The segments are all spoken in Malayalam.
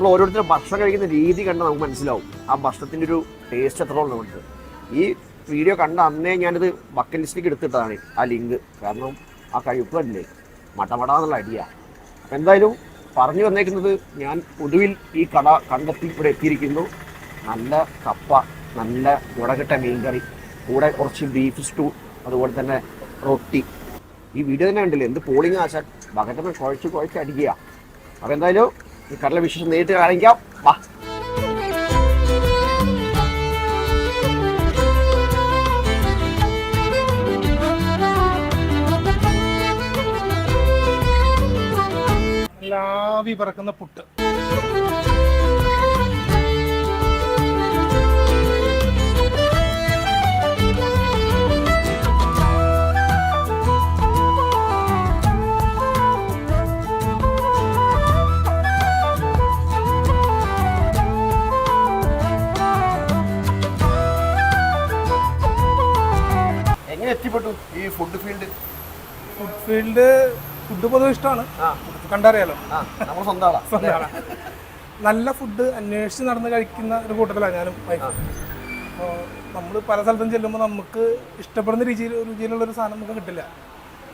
നമ്മൾ ഓരോരുത്തരും ഭക്ഷണം കഴിക്കുന്ന രീതി കണ്ടാൽ നമുക്ക് മനസ്സിലാവും ആ ഭക്ഷണത്തിൻ്റെ ഒരു ടേസ്റ്റ് എത്രത്തോളം നമുക്ക്. ഈ വീഡിയോ കണ്ട അന്നേ ഞാനിത് ബക്കറ്റ് ലിസ്റ്റിലേക്ക് എടുത്തിട്ടതാണ് ആ ലിങ്ക്. കാരണം ആ കഴിപ്പല്ലേ മടമടാന്നുള്ള അടിയാണ്. അപ്പം എന്തായാലും പറഞ്ഞു വന്നേക്കുന്നത് ഞാൻ ഒടുവിൽ ഈ കട കണ്ടെത്തി ഇവിടെ എത്തിയിരിക്കുന്നു. നല്ല കപ്പ, നല്ല മുളകിട്ട മീൻകറി, കൂടെ കുറച്ച് ബീഫ് സ്റ്റൂ, അതുപോലെ തന്നെ റൊട്ടി. ഈ വീഡിയോ തന്നെ ഉണ്ടല്ലോ എന്ത് പോളിങ് ആശാൻ ബക്കറ്റൊക്കെ കുഴച്ച് അടിക്കുക. അപ്പം എന്തായാലും ഈ കടല വിശേഷം നേരിട്ട് കാണിക്കാം. വാ. ലാവി പറക്കുന്ന പുട്ട്. എങ്ങനെ എത്തിപ്പെട്ടു ഈ ഫുഡ് ഫീൽഡ്? ഫുഡ് പൊതുവെ ഇഷ്ടമാണ്, കണ്ടറിയാലോ. സ്വന്തമാണ്. നല്ല ഫുഡ് അന്വേഷിച്ച് നടന്ന് കഴിക്കുന്ന ഒരു കൂട്ടത്തിലാണ് ഞാനും വൈഫും. അപ്പോൾ നമ്മൾ പല സ്ഥലത്തും ചെല്ലുമ്പോൾ നമുക്ക് ഇഷ്ടപ്പെടുന്ന രുചിയിലുള്ളൊരു സാധനം നമുക്ക് കിട്ടില്ല.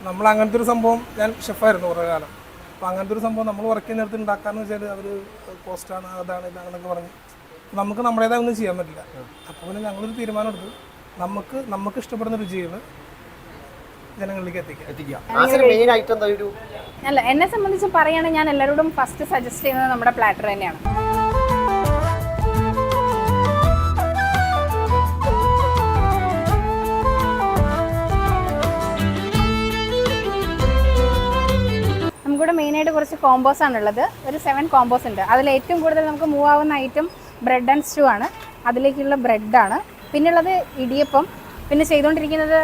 നമ്മൾ അങ്ങനത്തെ ഒരു സംഭവം, ഞാൻ ഷെഫായിരുന്നു കുറേ കാലം. അപ്പോൾ അങ്ങനത്തെ ഒരു സംഭവം നമ്മൾ വർക്ക് ചെയ്യുന്നിടത്ത് ഉണ്ടാക്കാന്ന് വെച്ചാൽ അവർ കോസ്റ്റാണ്, അതാണ് ഇതാണെന്നൊക്കെ പറഞ്ഞ് നമുക്ക് നമ്മുടേതായ ഒന്നും ചെയ്യാൻ പറ്റില്ല. അപ്പോൾ പിന്നെ ഞങ്ങളൊരു തീരുമാനം എടുത്തു, നമുക്ക് ഇഷ്ടപ്പെടുന്ന രുചികൾ ജനങ്ങളിലേക്ക് എത്തിക്കാം. അല്ല, എന്നെ സംബന്ധിച്ച് പറയുകയാണെങ്കിൽ ഞാൻ എല്ലാവരോടും ഫസ്റ്റ് സജസ്റ്റ് ചെയ്യുന്നത് നമ്മുടെ പ്ലാറ്റർ തന്നെയാണ്. നമുക്കിവിടെ മെയിനായിട്ട് കുറച്ച് കോമ്പോസ് ആണുള്ളത്. ഒരു 7 കോമ്പോസ് ഉണ്ട്. അതിൽ ഏറ്റവും കൂടുതൽ നമുക്ക് മൂവ് ആവുന്ന ഐറ്റം ബ്രെഡ് ആൻഡ് സ്റ്റൂ ആണ്. അതിലേക്കുള്ള ബ്രെഡാണ്. പിന്നുള്ളത് ഇടിയപ്പം. പിന്നെ ചെയ്തുകൊണ്ടിരിക്കുന്നത്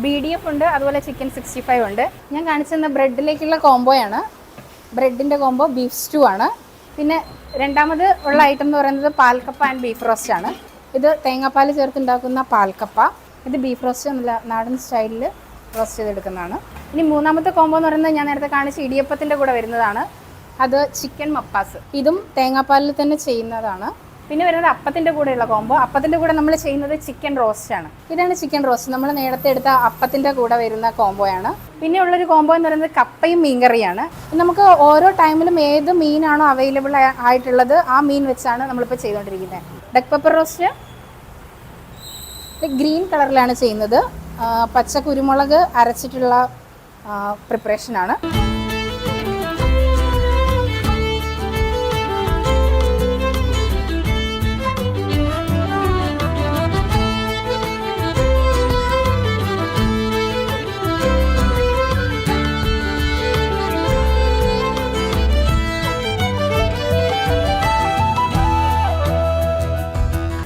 BDF ഉണ്ട്, അതുപോലെ ചിക്കൻ 65 ഉണ്ട്. ഞാൻ കാണിച്ചിരുന്ന ബ്രെഡിലേക്കുള്ള കോംബോയാണ്. ബ്രെഡിൻ്റെ കോംബോ ബീഫ് സ്റ്റൂ ആണ്. പിന്നെ രണ്ടാമത് ഉള്ള ഐറ്റം എന്ന് പറയുന്നത് പാൽക്കപ്പ ആൻഡ് ബീഫ് റോസ്റ്റ് ആണ്. ഇത് തേങ്ങാപ്പാൽ ചേർത്തുണ്ടാക്കുന്ന പാൽക്കപ്പ. ഇത് ബീഫ് റോസ്റ്റ് നല്ല നാടൻ സ്റ്റൈലിൽ റോസ്റ്റ് ചെയ്തെടുക്കുന്നതാണ്. ഇനി മൂന്നാമത്തെ കോംബോ എന്ന് പറയുന്നത് ഞാൻ നേരത്തെ കാണിച്ച ഇടിയപ്പത്തിൻ്റെ കൂടെ വരുന്നതാണ്. അത് ചിക്കൻ മപ്പാസ്. ഇതും തേങ്ങാപ്പാലിൽ തന്നെ ചെയ്യുന്നതാണ്. പിന്നെ വരുന്നത് അപ്പത്തിൻ്റെ കൂടെയുള്ള കോംബോ. അപ്പത്തിൻ്റെ കൂടെ നമ്മൾ ചെയ്യുന്നത് ചിക്കൻ റോസ്റ്റ് ആണ്. ഇതാണ് ചിക്കൻ റോസ്റ്റ്. നമ്മൾ നേരത്തെ എടുത്ത അപ്പത്തിൻ്റെ കൂടെ വരുന്ന കോംബോയാണ്. പിന്നെ ഉള്ളൊരു കോംബോ എന്ന് പറയുന്നത് കപ്പയും മീൻകറിയാണ്. നമുക്ക് ഓരോ ടൈമിലും ഏത് മീനാണോ അവൈലബിൾ ആയിട്ടുള്ളത് ആ മീൻ വെച്ചാണ് നമ്മളിപ്പോൾ ചെയ്തുകൊണ്ടിരിക്കുന്നത്. ഡക്ക് പെപ്പർ റോസ്റ്റ് ഗ്രീൻ കളറിലാണ് ചെയ്യുന്നത്. പച്ച കുരുമുളക് അരച്ചിട്ടുള്ള പ്രിപ്പറേഷനാണ്.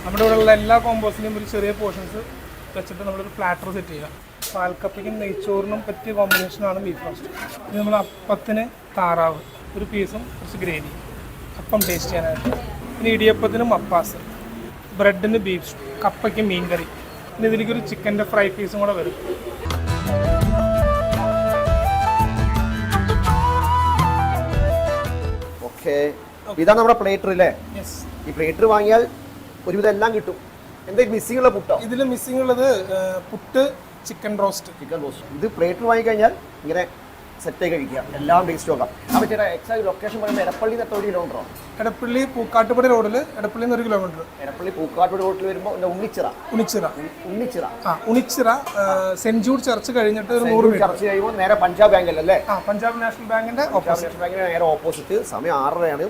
നമ്മുടെ ഇവിടെയുള്ള എല്ലാ കോമ്പോസിനും ഒരു ചെറിയ പോർഷൻസ് വെച്ചിട്ട് നമ്മളൊരു പ്ലാറ്റർ സെറ്റ് ചെയ്യുക. പാൽക്കപ്പയ്ക്കും നെയ്ച്ചോറിനും പറ്റിയ കോമ്പിനേഷനാണ് ബീഫ് റോസ്റ്റ്. ഇത് നമ്മൾ അപ്പത്തിന് താറാവ്, ഒരു പീസും കുറച്ച് ഗ്രേവി, അപ്പം ടേസ്റ്റ് ചെയ്യാനായിട്ട്. പിന്നെ ഇടിയപ്പത്തിന് മപ്പാസ്, ബ്രെഡിന് ബീഫ്, കപ്പയ്ക്ക് മീൻകറി. പിന്നെ ഇതിലേക്കൊരു ചിക്കൻ്റെ ഫ്രൈ പീസും കൂടെ വരും. ഓക്കെ, ഇതാണ് നമ്മുടെ പ്ലേറ്റർ അല്ലേ? യെസ്. ഈ പ്ലേറ്റർ വാങ്ങിയാൽ ഒരുവിധം എല്ലാം കിട്ടും. എന്തെങ്കിലും മിസ്സിംഗ് ഉള്ള പുട്ടോ? ഇതിൽ മിസ്സിംഗ് ഉള്ളത് പുട്ട്, ചിക്കൻ റോസ്റ്റ്. ഇത് പ്ലേറ്റർ വാങ്ങിക്കഴിഞ്ഞാൽ ഇങ്ങനെ സെറ്റായി കഴിക്കുക, എല്ലാം ടേസ്റ്റ് നോക്കാം. അപ്പോൾ ചേട്ടാ എക്സാക്ട് ലൊക്കേഷൻ പറയുമ്പോൾ എടപ്പള്ളി നിന്ന് 8 കിലോമീറ്ററോ? എടപ്പള്ളി പൂക്കാട്ടുപടി റോഡിൽ, എടപ്പള്ളി നിന്ന് 1 കിലോമീറ്റർ. എടപ്പള്ളി പൂക്കാട്ടുപടി റോഡിൽ വരുമ്പോൾ ഉണിച്ചിറ സെന്റ് ജൂഡ് ചർച്ച് കഴിഞ്ഞിട്ട് ഒരു 100 മീറ്റർ ചർച്ച് കഴിയുമ്പോൾ നേരെ പഞ്ചാബ് ബാങ്ക് അല്ലേ? പഞ്ചാബ് നാഷണൽ ബാങ്കിന്റെ നേരെ ഓപ്പോസിറ്റ്. സമയം 6:30ആണ്.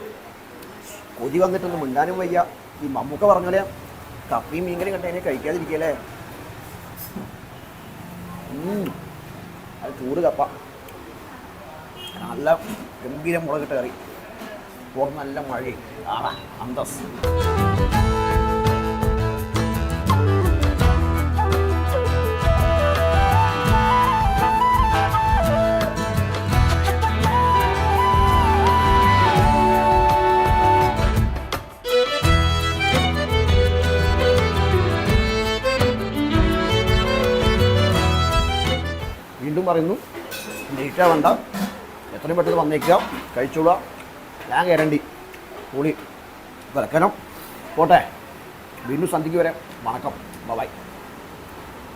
കൊതി വന്നിട്ടൊന്നും മിണ്ടാനും വയ്യ. ഈ മമ്മൂക്ക പറഞ്ഞ പോലെ കപ്പയും മീൻകറി കണ്ട അതിനെ കഴിക്കാതിരിക്കല്ലേ? അത് ചൂട് കപ്പ, നല്ല ഗംഭീര മുളകിട്ട കറി, പുറത്ത് നല്ല മഴയും അന്തസ്. വീണ്ടും പറയുന്നു, ലേറ്റാ വേണ്ട, എത്രയും പെട്ടെന്ന് വന്നേക്കുക, കഴിച്ചോളുക. ഞാൻ ഗ്യാരണ്ടി പൊളി വിലക്കണം പോട്ടെ വീണ്ടും സന്ധിക്ക് വരെ വണക്കം ബൈ